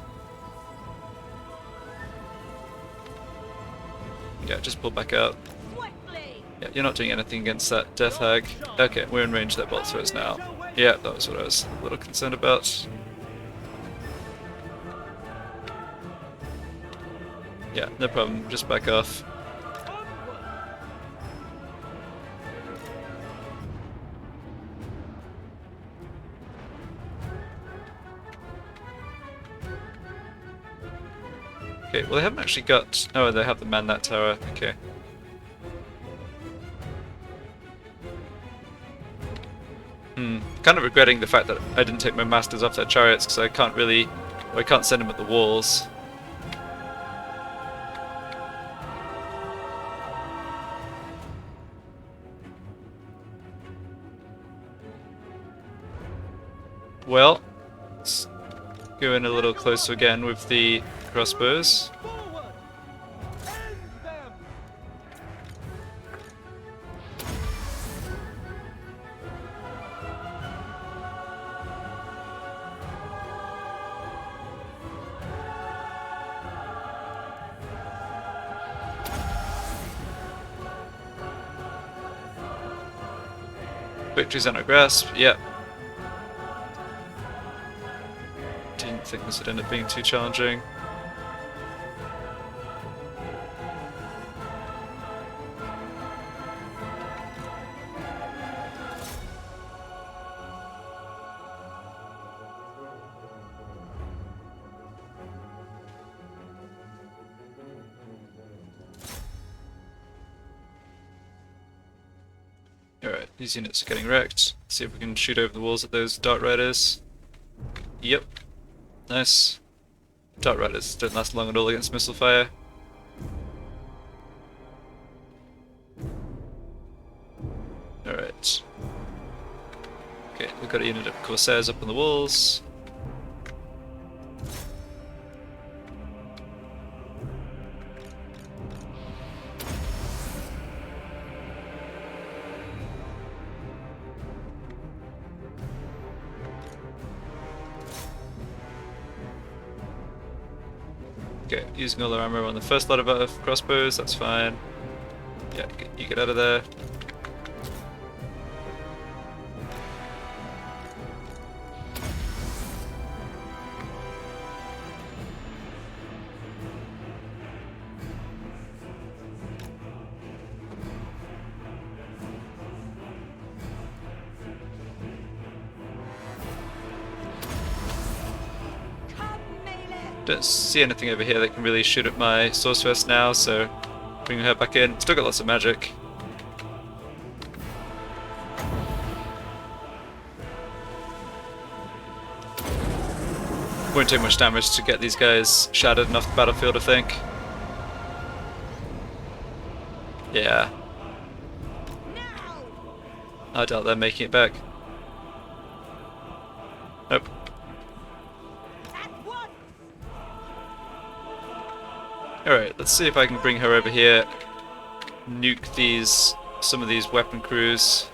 Yeah, just pull back out. Swiftly! Yeah, you're not doing anything against that Death Hag. Okay, we're in range of that bolt throws now. Yeah, that was what I was a little concerned about. Yeah, no problem, just back off. Okay, well they haven't actually got... Oh, they have the man that tower, okay. Kind of regretting the fact that I didn't take my masters off their chariots, because I can't really... Or I can't send them at the walls. Well, let's go in a little closer again with the crossbows. Forward! End them! Victory's on our grasp, yep. Didn't think this would end up being too challenging. Alright, these units are getting wrecked. See if we can shoot over the walls of those Dart Riders. Yep. Nice. Dart Riders don't last long at all against missile fire. Alright. Okay, we've got a unit of Corsairs up on the walls. Okay, using all their ammo on the first lot of crossbows, that's fine. Yeah, you get out of there. Come, melee! Don't see anything over here that can really shoot at my sorceress now, so bring her back in. Still got lots of magic. Won't take much damage to get these guys shattered off the battlefield, I think. Yeah, Now! I doubt they're making it back. Nope. At once! Alright, let's see if I can bring her over here. Nuke some of these weapon crews.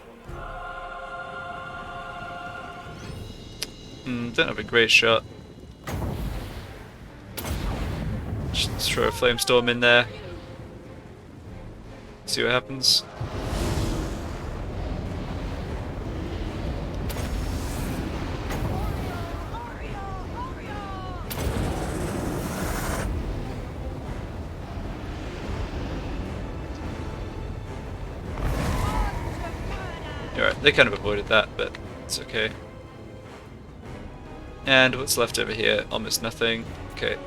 Don't have a great shot. Just throw a flamestorm in there. See what happens. They kind of avoided that, but it's okay. And what's left over here? Almost nothing. Okay.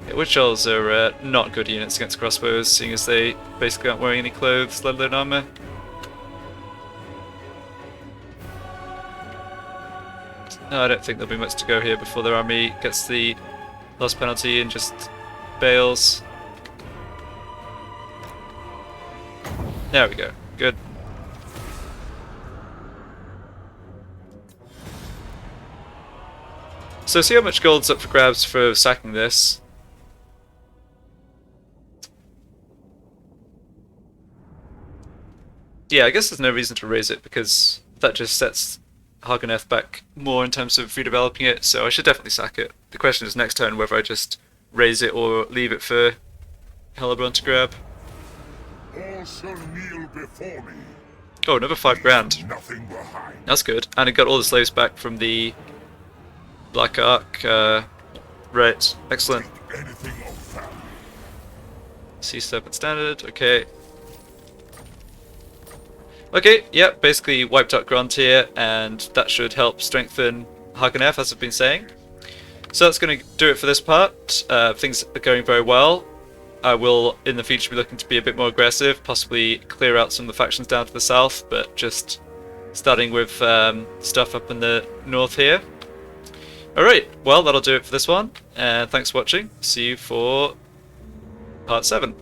Yeah, witch elves are not good units against crossbows, seeing as they basically aren't wearing any clothes, let alone armor. No, I don't think there'll be much to go here before their army gets the loss penalty and just bails. There we go. Good. So see how much gold's up for grabs for sacking this. Yeah, I guess there's no reason to raise it because that just sets Haganeth back more in terms of redeveloping it, so I should definitely sack it. The question is next turn whether I just raise it or leave it for Hellebron to grab. All shall kneel before me. Oh, another 5 grand. Nothing behind. That's good. And it got all the slaves back from the Black Ark. Right, excellent. Anything of value. Sea Serpent Standard, okay. Okay, yeah, basically wiped out Ghrond here, and that should help strengthen Haganeth, as I've been saying. So that's going to do it for this part. Things are going very well. I will, in the future, be looking to be a bit more aggressive, possibly clear out some of the factions down to the south, but just starting with stuff up in the north here. Alright, well, that'll do it for this one, and thanks for watching. See you for part 7.